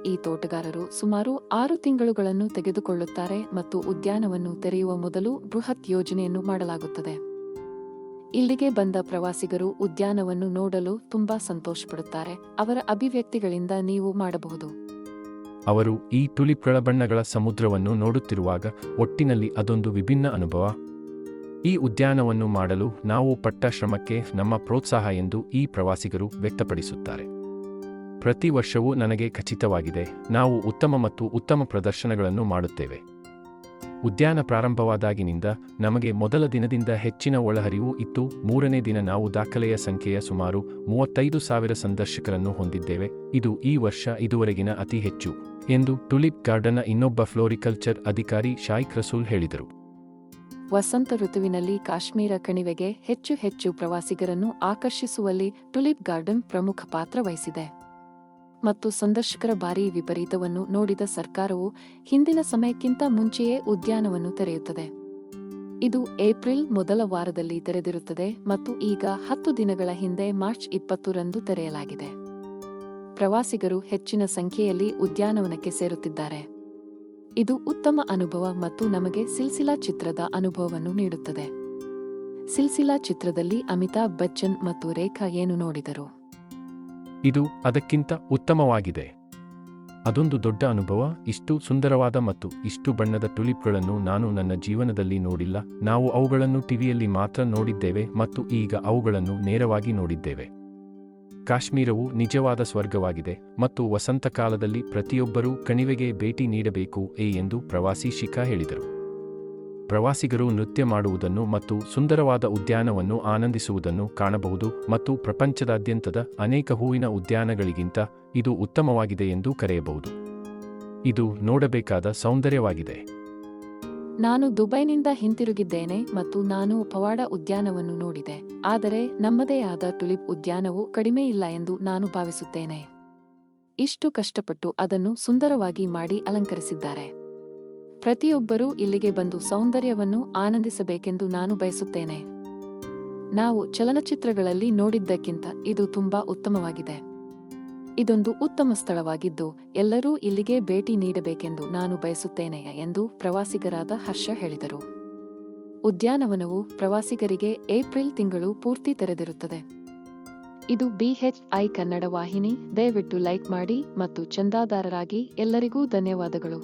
ಈ ತೋಟಗಾರರು ಸುಮಾರು 6 ತಿಂಗಳುಗಳನ್ನು ತೆಗೆದುಕೊಳ್ಳುತ್ತಾರೆ ಮತ್ತು ಉದ್ಯಾನವನ್ನು ತೆರೆಯುವ ಮೊದಲು ಬೃಹತ್ ಯೋಜನೆಯನ್ನು ಮಾಡಲಾಗುತ್ತದೆ. ಇಲ್ಲಿಗೆ ಬಂದ ಪ್ರವಾಸಿಗರು ಉದ್ಯಾನವನ್ನು ನೋಡಲು ತುಂಬಾ ಸಂತೋಷಪಡುತ್ತಾರೆ. ಅವರ ಅಭಿವ್ಯಕ್ತಿಗಳಿಂದ ನೀವು ಮಾಡಬಹುದು. ಅವರು ಈ ಟುಲಿಪ್ಗಳ ಬಣ್ಣಗಳ ಸಮುದ್ರವನ್ನು ನೋಡುತ್ತಿರುವಾಗ ಒಟ್ಟಿನಲ್ಲಿ ಅದೊಂದು ವಿಭಿನ್ನ ಅನುಭವ. ಈ ಉದ್ಯಾನವನ್ನು ಮಾಡಲು ನಾವು ಪಟ್ಟ ಶ್ರಮಕ್ಕೆ ನಮ್ಮ ಪ್ರೋತ್ಸಾಹ ಎಂದು ಈ ಪ್ರವಾಸಿಗರು ವ್ಯಕ್ತಪಡಿಸುತ್ತಾರೆ. ಪ್ರತಿ ವರ್ಷವೂ ನನಗೆ ಖಚಿತವಾಗಿದೆ, ನಾವು ಉತ್ತಮ ಪ್ರದರ್ಶನಗಳನ್ನು ಮಾಡುತ್ತೇವೆ. ಉದ್ಯಾನ ಪ್ರಾರಂಭವಾದಾಗಿನಿಂದ ನಮಗೆ ಮೊದಲ ದಿನದಿಂದ ಹೆಚ್ಚಿನ ಒಳಹರಿವು ಇತ್ತು. 3ನೇ ದಿನ ನಾವು ದಾಖಲೆಯ ಸಂಖ್ಯೆಯ ಸುಮಾರು 35,000 ಸಂದರ್ಶಕರನ್ನು ಹೊಂದಿದ್ದೇವೆ. ಇದು ಈ ವರ್ಷ ಇದುವರೆಗಿನ ಅತಿ ಹೆಚ್ಚು ಎಂದು ಟುಲಿಪ್ ಗಾರ್ಡನ್ನ ಇನ್ನೊಬ್ಬ ಫ್ಲೋರಿಕಲ್ಚರ್ ಅಧಿಕಾರಿ ಶಾಯ್ಕ್ ರಸೂಲ್ ಹೇಳಿದರು. ವಸಂತ ಋತುವಿನಲ್ಲಿ ಕಾಶ್ಮೀರ ಕಣಿವೆಗೆ ಹೆಚ್ಚು ಪ್ರವಾಸಿಗರನ್ನು ಆಕರ್ಷಿಸುವಲ್ಲಿ ಟುಲಿಪ್ ಗಾರ್ಡನ್ ಪ್ರಮುಖ ಪಾತ್ರ ವಹಿಸಿದೆ ಮತ್ತು ಸಂದರ್ಶಕರ ಭಾರೀ ವಿಪರೀತವನ್ನು ನೋಡಿದ ಸರ್ಕಾರವು ಹಿಂದಿನ ಸಮಯಕ್ಕಿಂತ ಮುಂಚೆಯೇ ಉದ್ಯಾನವನ್ನು ತೆರೆಯುತ್ತದೆ. ಇದು ಏಪ್ರಿಲ್ ಮೊದಲ ವಾರದಲ್ಲಿ ತೆರೆದಿರುತ್ತದೆ ಮತ್ತು ಈಗ 10 ದಿನಗಳ ಹಿಂದೆ ಮಾರ್ಚ್ 20ರಂದು ತೆರೆಯಲಾಗಿದೆ. ಪ್ರವಾಸಿಗರು ಹೆಚ್ಚಿನ ಸಂಖ್ಯೆಯಲ್ಲಿ ಉದ್ಯಾನವನಕ್ಕೆ ಸೇರುತ್ತಿದ್ದಾರೆ. ಇದು ಉತ್ತಮ ಅನುಭವ ಮತ್ತು ನಮಗೆ ಸಿಲ್ಸಿಲಾ ಚಿತ್ರದ ಅನುಭವವನ್ನು ನೀಡುತ್ತದೆ. ಸಿಲ್ಸಿಲಾ ಚಿತ್ರದಲ್ಲಿ ಅಮಿತಾಬ್ ಬಚ್ಚನ್ ಮತ್ತು ರೇಖಾ ಏನು ನೋಡಿದರು? ಇದು ಅದಕ್ಕಿಂತ ಉತ್ತಮವಾಗಿದೆ. ಅದೊಂದು ದೊಡ್ಡ ಅನುಭವ. ಇಷ್ಟು ಸುಂದರವಾದ ಮತ್ತು ಇಷ್ಟು ಬಣ್ಣದ ಟುಲಿಪ್ಗಳನ್ನು ನಾನು ನನ್ನ ಜೀವನದಲ್ಲಿ ನೋಡಿಲ್ಲ. ನಾವು ಅವುಗಳನ್ನು ಟಿವಿಯಲ್ಲಿ ಮಾತ್ರ ನೋಡಿದ್ದೇವೆ ಮತ್ತು ಈಗ ಅವುಗಳನ್ನು ನೇರವಾಗಿ ನೋಡಿದ್ದೇವೆ. ಕಾಶ್ಮೀರವು ನಿಜವಾದ ಸ್ವರ್ಗವಾಗಿದೆ ಮತ್ತು ವಸಂತಕಾಲದಲ್ಲಿ ಪ್ರತಿಯೊಬ್ಬರೂ ಕಣಿವೆಗೆ ಭೇಟಿ ನೀಡಬೇಕು ಎಂದು ಪ್ರವಾಸಿ ಶಿಖಾ ಹೇಳಿದರು. ಪ್ರವಾಸಿಗರು ನೃತ್ಯ ಮಾಡುವುದನ್ನು ಮತ್ತು ಸುಂದರವಾದ ಉದ್ಯಾನವನ್ನು ಆನಂದಿಸುವುದನ್ನು ಕಾಣಬಹುದು ಮತ್ತು ಪ್ರಪಂಚದಾದ್ಯಂತದ ಅನೇಕ ಹೂವಿನ ಉದ್ಯಾನಗಳಿಗಿಂತ ಇದು ಉತ್ತಮವಾಗಿದೆ ಎಂದು ಕರೆಯಬಹುದು. ಇದು ನೋಡಬೇಕಾದ ಸೌಂದರ್ಯವಾಗಿದೆ. ನಾನು ದುಬೈನಿಂದ ಹಿಂತಿರುಗಿದ್ದೇನೆ ಮತ್ತು ನಾನು ಪವಾಡ ಉದ್ಯಾನವನ್ನು ನೋಡಿದೆ, ಆದರೆ ನಮ್ಮದೇ ಆದ ಟುಲಿಪ್ ಉದ್ಯಾನವು ಕಡಿಮೆ ಇಲ್ಲ ಎಂದು ನಾನು ಭಾವಿಸುತ್ತೇನೆ. ಇಷ್ಟು ಕಷ್ಟಪಟ್ಟು ಅದನ್ನು ಸುಂದರವಾಗಿ ಮಾಡಿ ಅಲಂಕರಿಸಿದ್ದಾರೆ. ಪ್ರತಿಯೊಬ್ಬರೂ ಇಲ್ಲಿಗೆ ಬಂದು ಸೌಂದರ್ಯವನ್ನು ಆನಂದಿಸಬೇಕೆಂದು ನಾನು ಬಯಸುತ್ತೇನೆ. ನಾವು ಚಲನಚಿತ್ರಗಳಲ್ಲಿ ನೋಡಿದ್ದಕ್ಕಿಂತ ಇದು ತುಂಬಾ ಉತ್ತಮವಾಗಿದೆ. ಇದೊಂದು ಉತ್ತಮ ಸ್ಥಳವಾಗಿದ್ದು ಎಲ್ಲರೂ ಇಲ್ಲಿಗೆ ಭೇಟಿ ನೀಡಬೇಕೆಂದು ನಾನು ಬಯಸುತ್ತೇನೆ ಎಂದು ಪ್ರವಾಸಿಗರಾದ ಹರ್ಷ ಹೇಳಿದರು. ಉದ್ಯಾನವನವು ಪ್ರವಾಸಿಗರಿಗೆ ಏಪ್ರಿಲ್ ತಿಂಗಳು ಪೂರ್ತಿ ತೆರೆದಿರುತ್ತದೆ. ಇದು BHI ಕನ್ನಡ ವಾಹಿನಿ. ದಯವಿಟ್ಟು ಲೈಕ್ ಮಾಡಿ ಮತ್ತು ಚಂದಾದಾರರಾಗಿ. ಎಲ್ಲರಿಗೂ ಧನ್ಯವಾದಗಳು.